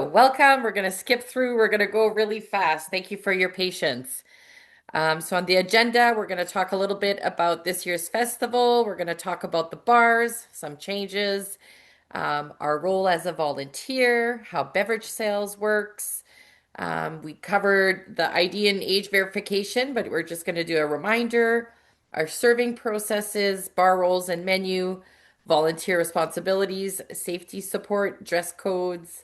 Welcome. We're going to skip through. We're going to go really fast. Thank you for your patience. So, on the agenda, we're going to talk a little bit about this year's festival. We're going to talk about the bars, some changes, our role as a volunteer, how beverage sales works. We covered the ID and age verification, but we're just going to do a reminder, our serving processes, bar roles and menu, volunteer responsibilities, safety support, dress codes,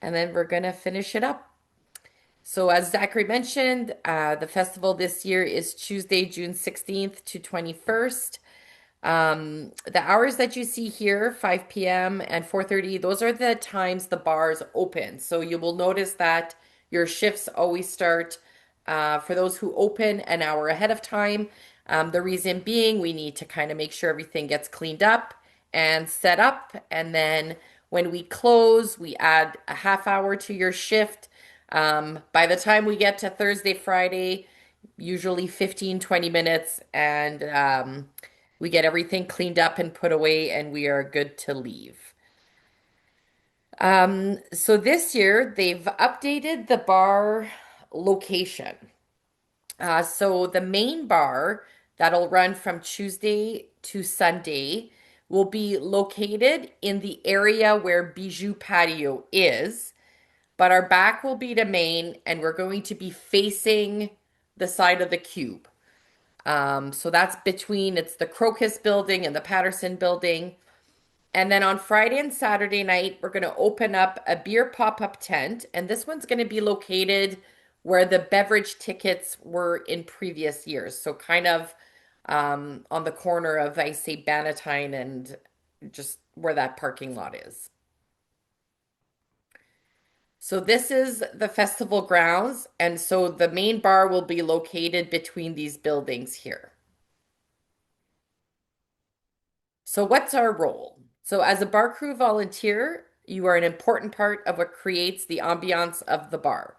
and then we're going to finish it up. So, as Zachary mentioned, the festival this year is Tuesday, June 16th to 21st. The hours that you see here, 5 p.m. and 4:30, those are the times the bars open. So, you will notice that your shifts always start for those who open an hour ahead of time. The reason being, we need to kind of make sure everything gets cleaned up and set up. And then when we close, we add a half hour to your shift. By the time we get to Thursday, Friday, usually 15, 20 minutes, and we get everything cleaned up and put away, and we are good to leave. So this year, they've updated the bar location. So the main bar that'll run from Tuesday to Sunday will be located in the area where Bijou Patio is, but our back will be to main, and we're going to be facing the side of the cube. So that's between it's the Crocus building and the Patterson building. And then on Friday and Saturday night, we're going to open up a beer pop-up tent, and this one's going to be located where the beverage tickets were in previous years. So kind of on the corner of, I say, Bannatyne and just where that parking lot is. So this is the festival grounds, and so the main bar will be located between these buildings here. So what's our role? So as a bar crew volunteer, you are an important part of what creates the ambiance of the bar.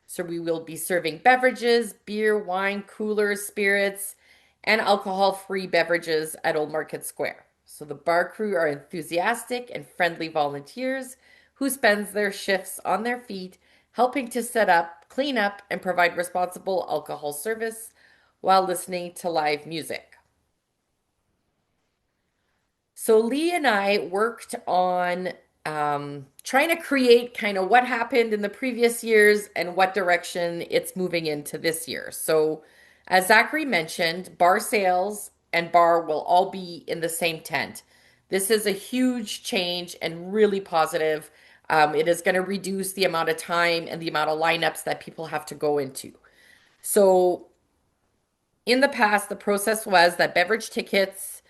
So we will be serving beverages, beer, wine, coolers, spirits, and alcohol-free beverages at Old Market Square. So the bar crew are enthusiastic and friendly volunteers who spends their shifts on their feet helping to set up, clean up, and provide responsible alcohol service while listening to live music. So Lee and I worked on trying to create kind of what happened in the previous years and what direction it's moving into this year. So, as Zachary mentioned, bar sales and bar will all be in the same tent. This is a huge change and really positive. It is going to reduce the amount of time and the amount of lineups that people have to go into. So, in the past, the process was that beverage tickets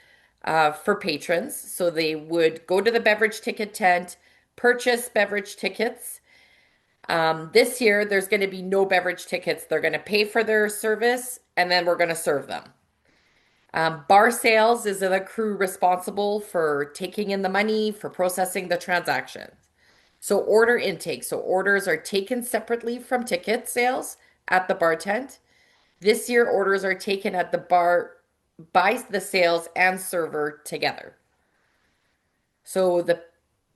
for patrons. So they would go to the beverage ticket tent, purchase beverage tickets. This year, there's going to be no beverage tickets. They're going to pay for their service, and then we're going to serve them. Bar sales is the crew responsible for taking in the money, for processing the transactions. So order intake. So orders are taken separately from ticket sales at the bar tent. This year, orders are taken at the bar by the sales and server together. So the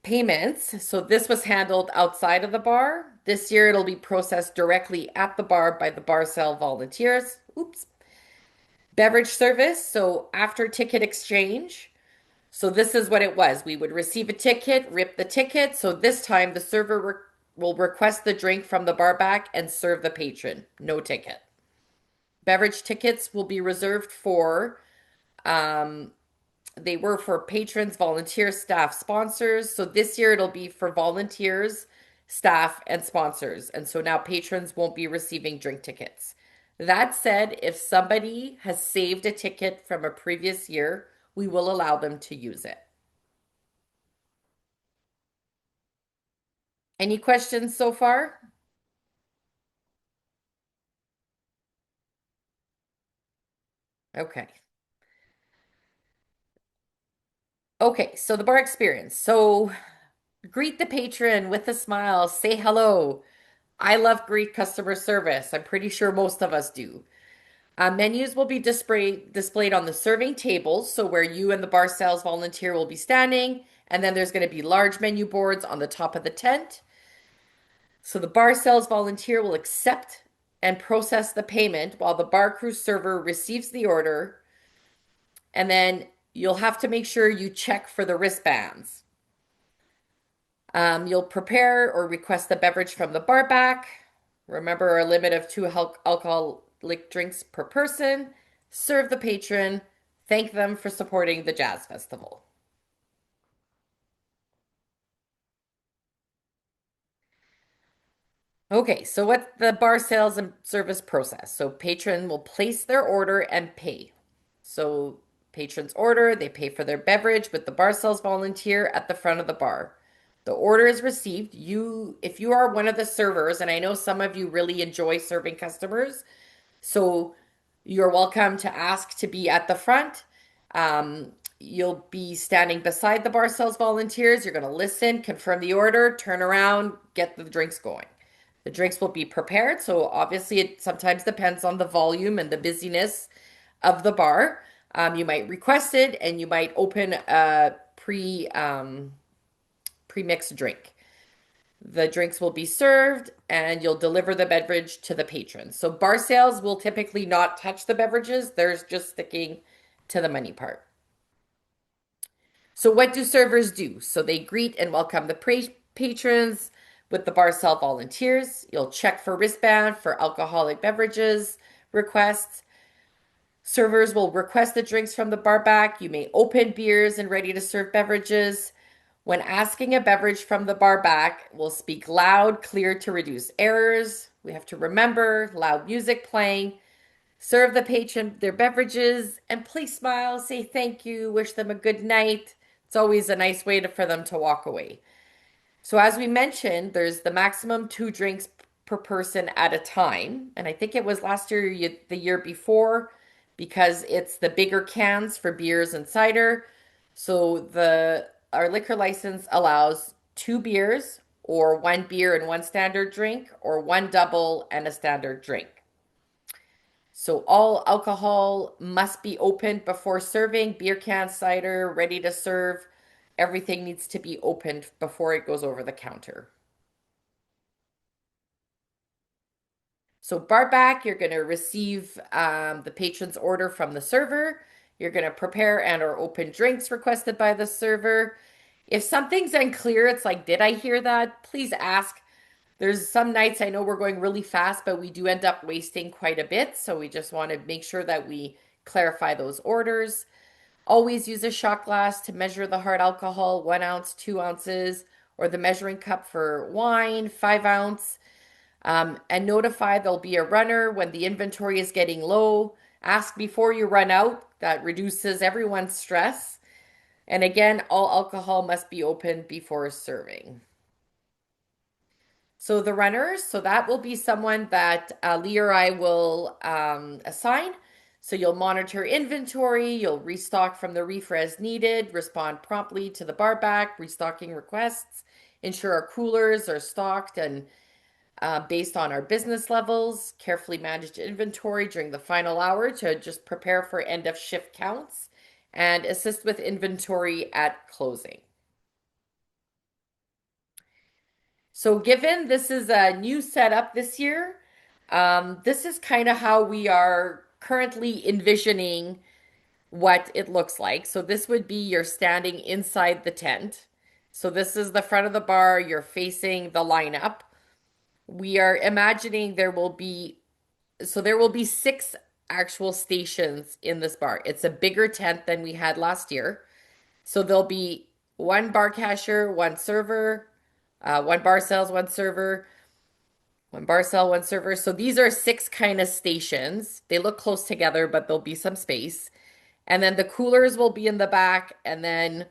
payments, so this was handled outside of the bar. This year, it'll be processed directly at the bar by the bar sale volunteers. Oops. Beverage service, so after ticket exchange. So this is what it was. We would receive a ticket, rip the ticket. So this time, the server will request the drink from the bar back and serve the patron. No ticket. Beverage tickets will be reserved for, they were for patrons, volunteers, staff, sponsors. So this year it'll be for volunteers, staff, and sponsors. And so now patrons won't be receiving drink tickets. That said, if somebody has saved a ticket from a previous year, we will allow them to use it. Any questions so far? Okay. Okay, so the bar experience. So greet the patron with a smile, say hello. I love great customer service. I'm pretty sure most of us do. Menus will be displayed on the serving tables, so where you and the bar sales volunteer will be standing, and then there's going to be large menu boards on the top of the tent. So the bar sales volunteer will accept and process the payment while the bar crew server receives the order. And then you'll have to make sure you check for the wristbands. You'll prepare or request the beverage from the bar back. Remember a limit of two alcoholic drinks per person. Serve the patron. Thank them for supporting the jazz festival. Okay, so what's the bar sales and service process? So patron will place their order and pay. So patrons order, they pay for their beverage with the bar sales volunteer at the front of the bar. The order is received. If you are one of the servers, and I know some of you really enjoy serving customers, so you're welcome to ask to be at the front. You'll be standing beside the bar sales volunteers. You're going to listen, confirm the order, turn around, get the drinks going. The drinks will be prepared. So obviously, it sometimes depends on the volume and the busyness of the bar. You might request it, and you might open a pre-mixed drink. The drinks will be served and you'll deliver the beverage to the patrons. So bar sales will typically not touch the beverages. They're just sticking to the money part. So what do servers do? So they greet and welcome the patrons with the bar sale volunteers. You'll check for wristband for alcoholic beverages requests. Servers will request the drinks from the bar back. You may open beers and ready to serve beverages. When asking a beverage from the bar back, we'll speak loud, clear to reduce errors. We have to remember loud music playing. Serve the patron their beverages and please smile, say thank you, wish them a good night. It's always a nice way for them to walk away. So, as we mentioned, there's the maximum two drinks per person at a time. And I think it was last year, the year before, because it's the bigger cans for beers and cider. So, our liquor license allows two beers, or one beer and one standard drink, or one double and a standard drink. So, all alcohol must be opened before serving, beer can, cider, ready to serve. Everything needs to be opened before it goes over the counter. So bar back, you're going to receive the patron's order from the server. You're going to prepare and or open drinks requested by the server. If something's unclear, it's like, did I hear that? Please ask. There's some nights I know we're going really fast, but we do end up wasting quite a bit. So we just want to make sure that we clarify those orders. Always use a shot glass to measure the hard alcohol, 1 ounce, 2 ounces, or the measuring cup for wine, 5 ounce. And notify there'll be a runner when the inventory is getting low. Ask before you run out. That reduces everyone's stress. And again, all alcohol must be opened before serving. So the runners, so that will be someone that Lee or I will assign. So you'll monitor inventory, you'll restock from the reefer as needed, respond promptly to the bar back, restocking requests, ensure our coolers are stocked and based on our business levels, carefully managed inventory during the final hour to just prepare for end of shift counts, and assist with inventory at closing. So, given this is a new setup this year, this is kind of how we are currently envisioning what it looks like. So, this would be you're standing inside the tent. So, this is the front of the bar, you're facing the lineup. We are imagining there will be six actual stations in this bar. It's a bigger tent than we had last year. So there'll be one bar cashier, one server, one bar sales, one server, one bar sell, one server. So these are six kind of stations. They look close together, but there'll be some space. And then the coolers will be in the back. And then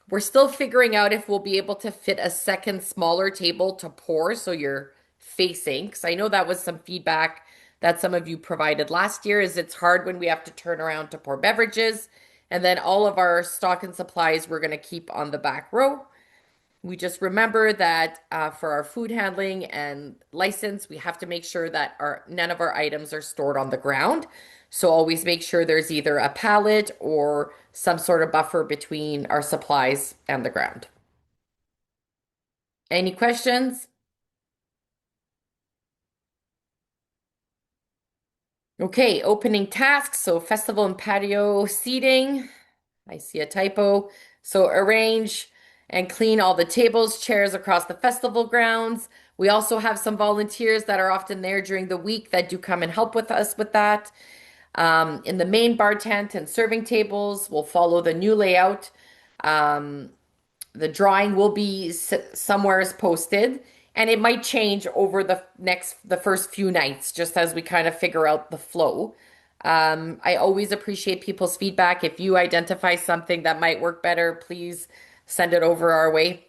we're still figuring out if we'll be able to fit a second smaller table to pour so you're facing. Because I know that was some feedback that some of you provided last year is it's hard when we have to turn around to pour beverages. And then all of our stock and supplies we're going to keep on the back row. We just remember that for our food handling and license, we have to make sure that none of our items are stored on the ground. So always make sure there's either a pallet or some sort of buffer between our supplies and the ground. Any questions? Okay, opening tasks. So festival and patio seating. I see a typo. So arrange and clean all the tables, chairs across the festival grounds. We also have some volunteers that are often there during the week that do come and help with us with that. In the main bar tent and serving tables, we'll follow the new layout. Um, the drawing will be somewhere is posted, and it might change over the first few nights, just as we kind of figure out the flow. I always appreciate people's feedback. If you identify something that might work better, please send it over our way.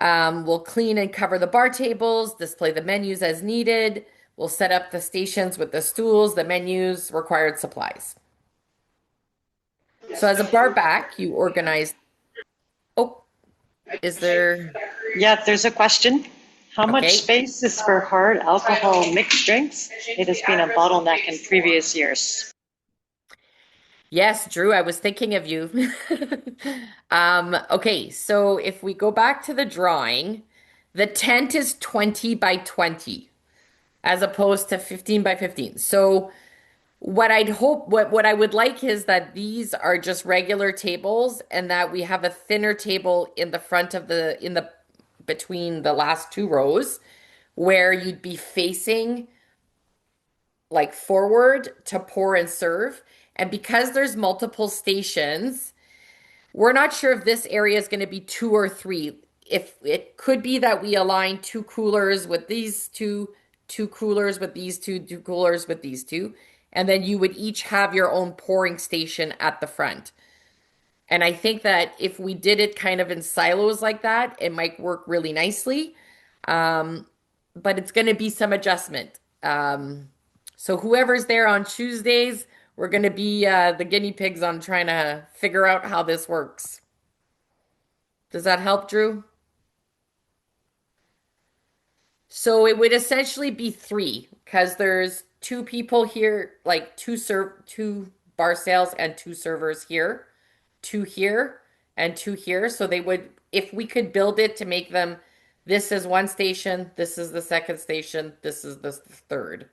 We'll clean and cover the bar tables, display the menus as needed. We'll set up the stations with the stools, the menus, required supplies. So as a bar back, you organize. Oh, is there? Yeah, there's a question. How much Okay. space is for hard alcohol mixed drinks? It has been a bottleneck in previous years. Yes, Drew, I was thinking of you. Okay, so if we go back to the drawing, the tent is 20 by 20 as opposed to 15 by 15. So what I would like is that these are just regular tables and that we have a thinner table in the front of in the between the last two rows where you'd be facing like forward to pour and serve. And because there's multiple stations, we're not sure if this area is going to be two or three. If it could be that we align two coolers with these two, two coolers with these two, two coolers with these two, and then you would each have your own pouring station at the front. And I think that if we did it kind of in silos like that, it might work really nicely. Um, but it's going to be some adjustment. So whoever's there on Tuesdays, we're going to be the guinea pigs on trying to figure out how this works. Does that help, Drew? So it would essentially be three because there's two people here, like two bar sales and two servers here, two here and two here. So they would, if we could build it to make them, this is one station, this is the second station, this is the third.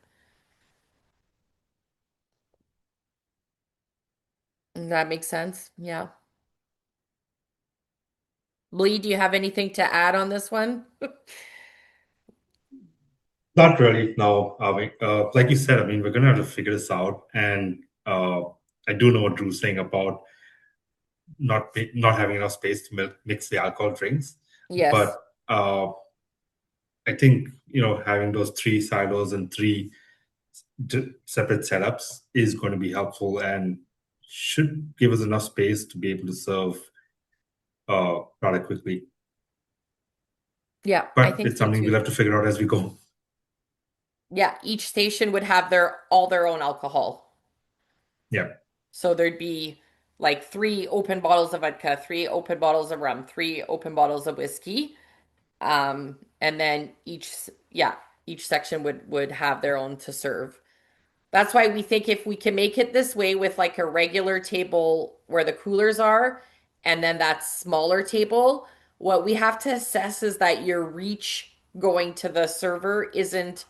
That makes sense. Yeah. Lee, do you have anything to add on this one? Not really, no. Like you said, I mean, we're gonna have to figure this out, and I do know what Drew's saying about not having enough space to mix the alcohol drinks, Yes. but I think having those three silos and three separate setups is going to be helpful and should give us enough space to be able to serve product quickly. Yeah, I But think it's so something we'll too. have to figure out as we go. Yeah, each station would have their own alcohol. Yeah. So there'd be like three open bottles of vodka, three open bottles of rum, three open bottles of whiskey. And then each section would have their own to serve. That's why we think if we can make it this way with like a regular table where the coolers are, and then that smaller table, what we have to assess is that your reach going to the server isn't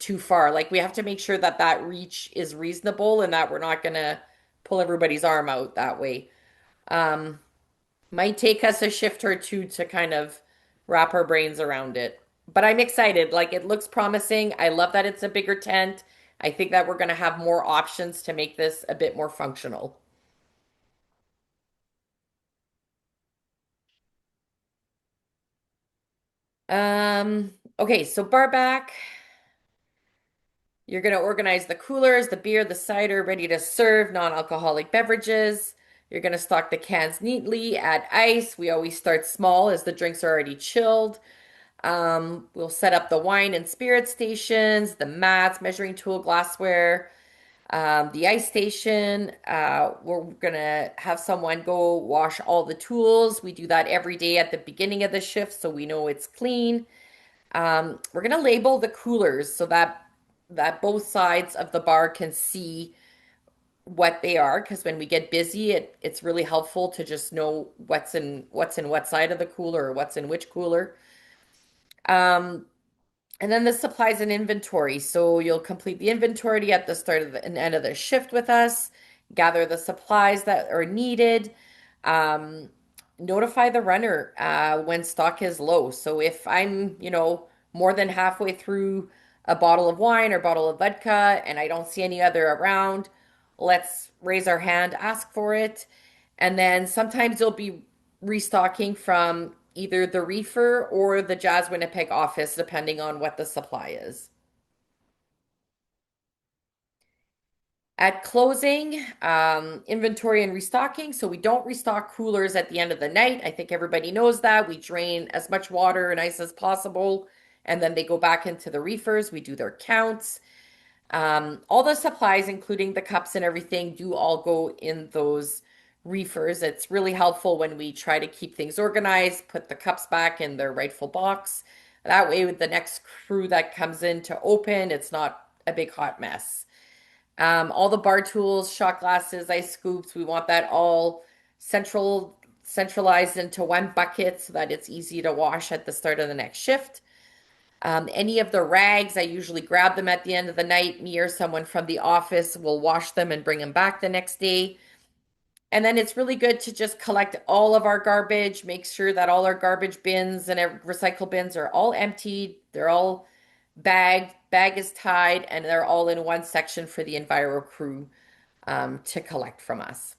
too far. Like we have to make sure that that reach is reasonable and that we're not gonna pull everybody's arm out that way. Um, might take us a shift or two to kind of wrap our brains around it. But I'm excited. Like it looks promising. I love that it's a bigger tent. I think that we're gonna have more options to make this a bit more functional. Okay, so bar back. You're going to organize the coolers, the beer, the cider, ready to serve, non-alcoholic beverages. You're going to stock the cans neatly, add ice. We always start small as the drinks are already chilled. We'll set up the wine and spirit stations, the mats, measuring tool, glassware, the ice station. We're going to have someone go wash all the tools. We do that every day at the beginning of the shift so we know it's clean. We're gonna label the coolers so that both sides of the bar can see what they are. Because when we get busy, it's really helpful to just know what's in what side of the cooler or what's in which cooler. And then the supplies and inventory. So you'll complete the inventory at the start of the and end of the shift with us, gather the supplies that are needed, um, notify the runner when stock is low. So if I'm, more than halfway through a bottle of wine or bottle of vodka and I don't see any other around, let's raise our hand, ask for it. And then sometimes you'll be restocking from either the reefer or the Jazz Winnipeg office, depending on what the supply is. At closing, inventory and restocking. So we don't restock coolers at the end of the night. I think everybody knows that. We drain as much water and ice as possible, and then they go back into the reefers. We do their counts. All the supplies, including the cups and everything, do all go in those reefers. It's really helpful when we try to keep things organized, put the cups back in their rightful box. That way, with the next crew that comes in to open, it's not a big hot mess. All the bar tools, shot glasses, ice scoops, we want that all centralized into one bucket so that it's easy to wash at the start of the next shift. Any of the rags, I usually grab them at the end of the night. Me or someone from the office will wash them and bring them back the next day. And then it's really good to just collect all of our garbage, make sure that all our garbage bins and recycle bins are all emptied. They're all bagged, bag is tied, and they're all in one section for the Enviro crew to collect from us.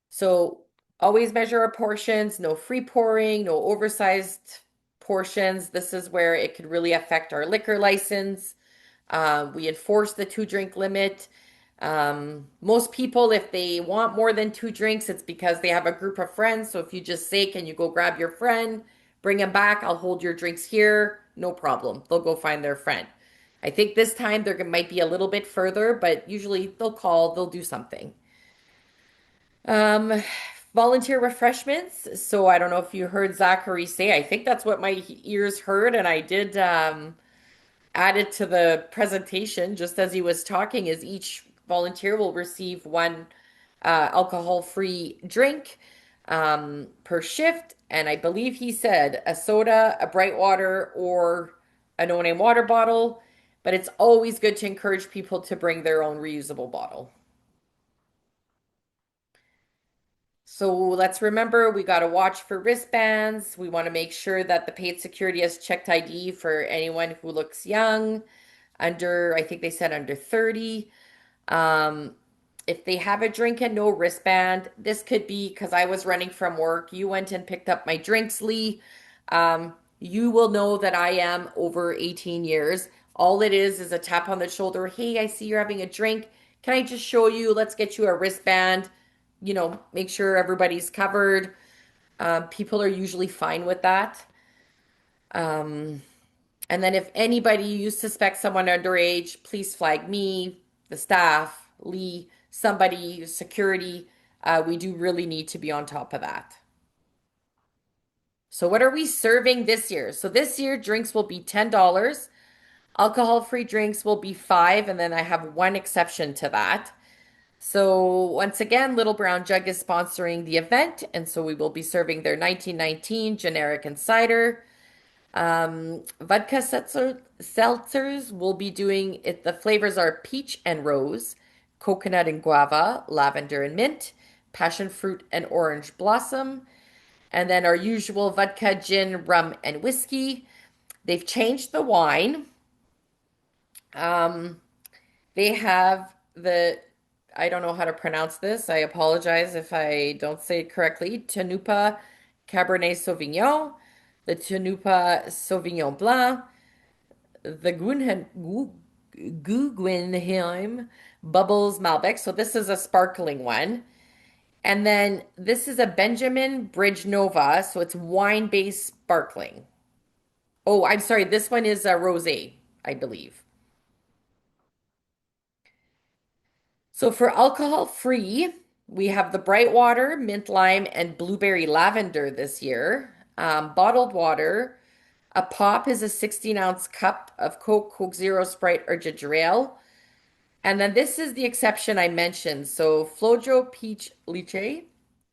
So always measure our portions, no free pouring, no oversized portions. This is where it could really affect our liquor license. We enforce the 2 drink limit. Most people, if they want more than 2 drinks, it's because they have a group of friends. So if you just say, can you go grab your friend, bring him back, I'll hold your drinks here, no problem. They'll go find their friend. I think this time there might be a little bit further, but usually they'll call, they'll do something. Um, Volunteer refreshments. So I don't know if you heard Zachary say, I think that's what my ears heard, and I did add it to the presentation just as he was talking, is each volunteer will receive one alcohol-free drink per shift. And I believe he said a soda, a bright water, or a no-name water bottle. But it's always good to encourage people to bring their own reusable bottle. So let's remember we got to watch for wristbands. We want to make sure that the paid security has checked ID for anyone who looks young, under, I think they said under 30. Um, if they have a drink and no wristband, this could be because I was running from work. You went and picked up my drinks, Lee. You will know that I am over 18 years. All it is a tap on the shoulder. Hey, I see you're having a drink. Can I just show you? Let's get you a wristband. Make sure everybody's covered. People are usually fine with that. Um, and then if anybody you suspect someone underage, please flag me, the staff, Lee, somebody, security. We do really need to be on top of that. So what are we serving this year? So this year drinks will be $10. Alcohol-free drinks will be 5, and then I have one exception to that. So once again, Little Brown Jug is sponsoring the event, and so we will be serving their 1919 generic and cider. Vodka seltzers will be doing it. The flavors are peach and rose, coconut and guava, lavender and mint, passion fruit and orange blossom, and then our usual vodka, gin, rum, and whiskey. They've changed the wine. Um, they have I don't know how to pronounce this. I apologize if I don't say it correctly. Tenupa Cabernet Sauvignon, the Tenupa Sauvignon Blanc, the Guggenheim Bubbles Malbec. So this is a sparkling one. And then this is a Benjamin Bridge Nova. So it's wine-based sparkling. Oh, I'm sorry. This one is a rosé, I believe. So for alcohol free, we have the bright water, mint lime, and blueberry lavender this year. Bottled water, a pop is a 16-ounce cup of Coke, Coke Zero, Sprite, or ginger ale. And then this is the exception I mentioned. So Flojo Peach Liche,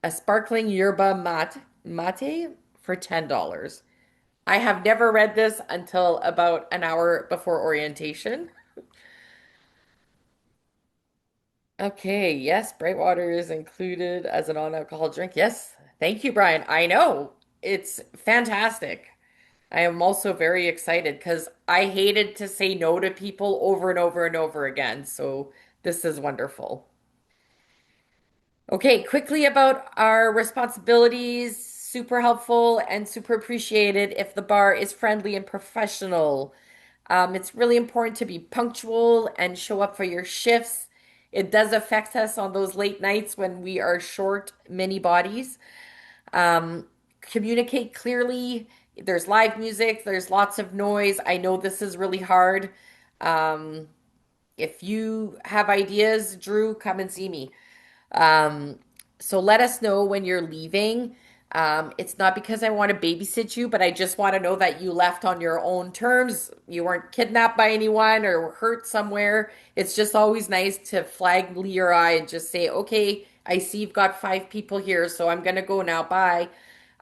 a sparkling yerba mate for $10. I have never read this until about an hour before orientation. Okay, yes, bright water is included as a non-alcohol drink. Yes, thank you, Brian. I know it's fantastic. I am also very excited because I hated to say no to people over and over and over again. So this is wonderful. Okay, quickly about our responsibilities. Super helpful and super appreciated if the bar is friendly and professional. It's really important to be punctual and show up for your shifts. It does affect us on those late nights when we are short many bodies. Um, Communicate clearly. There's live music, there's lots of noise. I know this is really hard. Um, if you have ideas, Drew, come and see me. Um, so let us know when you're leaving. It's not because I want to babysit you, but I just want to know that you left on your own terms. You weren't kidnapped by anyone or hurt somewhere. It's just always nice to flag Lee or I and just say, okay, I see you've got 5 people here, so I'm gonna go now. Bye.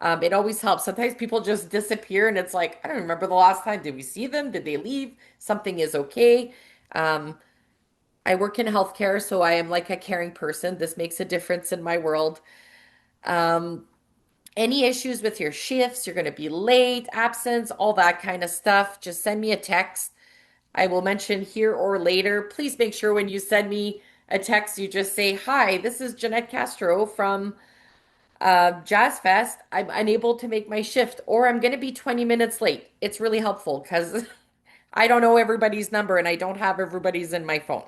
It always helps. Sometimes people just disappear and it's like, I don't remember the last time. Did we see them? Did they leave? Something is okay. Um, I work in healthcare, so I am like a caring person. This makes a difference in my world. Um, any issues with your shifts, you're going to be late, absence, all that kind of stuff, just send me a text. I will mention here or later. Please make sure when you send me a text, you just say, Hi, this is Jeanette Castro from Jazz Fest. I'm unable to make my shift, or I'm going to be 20 minutes late. It's really helpful because I don't know everybody's number and I don't have everybody's in my phone.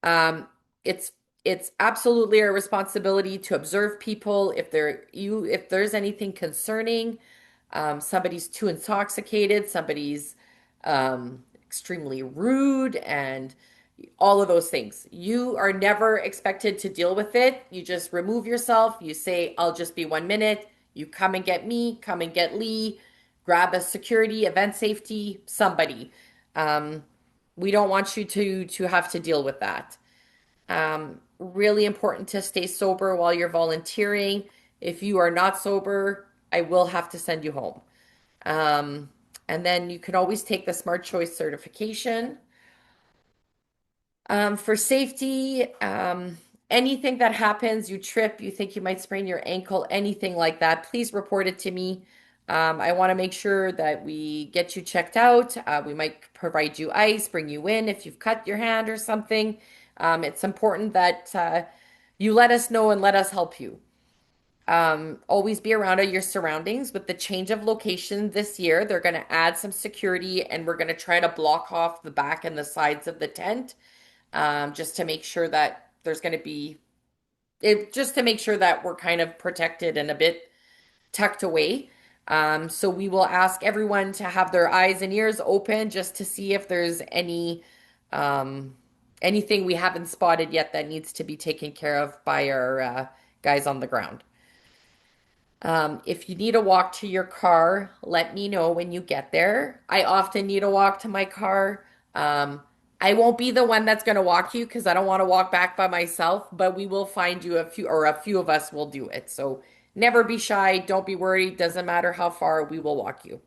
Um, it's it's absolutely our responsibility to observe people if there's anything concerning, somebody's too intoxicated, somebody's extremely rude, and all of those things. You are never expected to deal with it. You just remove yourself. You say, I'll just be 1 minute. You come and get me, come and get Lee, grab a security, event safety, somebody. Um, we don't want you to have to deal with that. Really important to stay sober while you're volunteering. If you are not sober, I will have to send you home. Um, and then you can always take the Smart Choice certification. For safety, anything that happens, you trip, you think you might sprain your ankle, anything like that, please report it to me. I want to make sure that we get you checked out. We might provide you ice, bring you in if you've cut your hand or something. It's important that you let us know and let us help you. Always be around your surroundings. With the change of location this year, they're going to add some security and we're going to try to block off the back and the sides of the tent just to make sure that there's going to be just to make sure that we're kind of protected and a bit tucked away. So we will ask everyone to have their eyes and ears open just to see if there's um, anything we haven't spotted yet that needs to be taken care of by our guys on the ground. If you need a walk to your car, let me know when you get there. I often need a walk to my car. Um, I won't be the one that's going to walk you because I don't want to walk back by myself, but we will find you a few of us will do it. So never be shy. Don't be worried. Doesn't matter how far, we will walk you.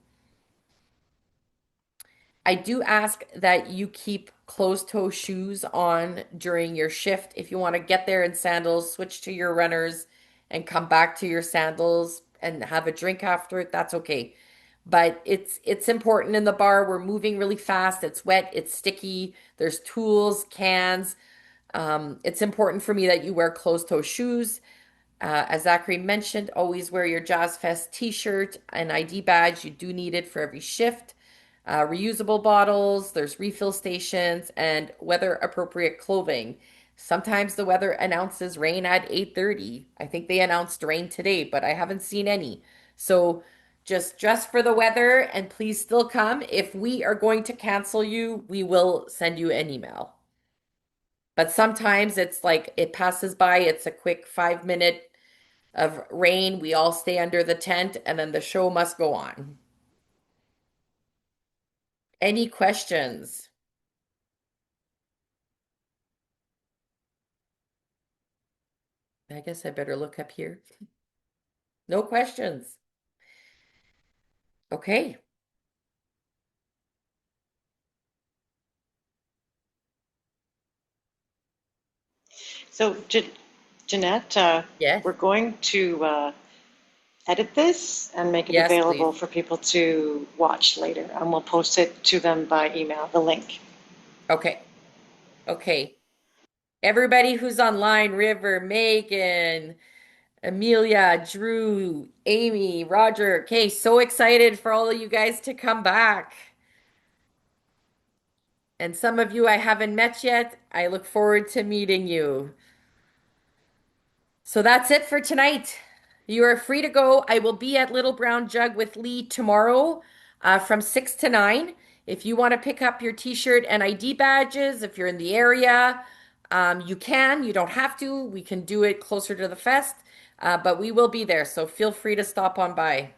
I do ask that you keep closed-toe shoes on during your shift. If you want to get there in sandals, switch to your runners and come back to your sandals and have a drink after it, that's okay. But it's important in the bar. We're moving really fast. It's wet, it's sticky. There's tools, cans. It's important for me that you wear closed-toe shoes. As Zachary mentioned, always wear your Jazz Fest t-shirt and ID badge. You do need it for every shift. Reusable bottles, there's refill stations, and weather appropriate clothing. Sometimes the weather announces rain at 8:30. I think they announced rain today, but I haven't seen any. So just dress for the weather and please still come. If we are going to cancel you, we will send you an email. But sometimes it's like it passes by, it's a quick 5 minute of rain. We all stay under the tent and then the show must go on. Any questions? I guess I better look up here. No questions. Okay. So, Jeanette, Yes. we're going to edit this and make it Yes, please. available for people to watch later, and we'll post it to them by email, the link. Okay. Okay. Everybody who's online, River, Megan, Amelia, Drew, Amy, Roger. Okay, so excited for all of you guys to come back. And some of you I haven't met yet. I look forward to meeting you. So that's it for tonight. You are free to go. I will be at Little Brown Jug with Lee tomorrow from 6 to 9. If you want to pick up your t-shirt and ID badges, if you're in the area, you can. You don't have to. We can do it closer to the fest, but we will be there. So feel free to stop on by.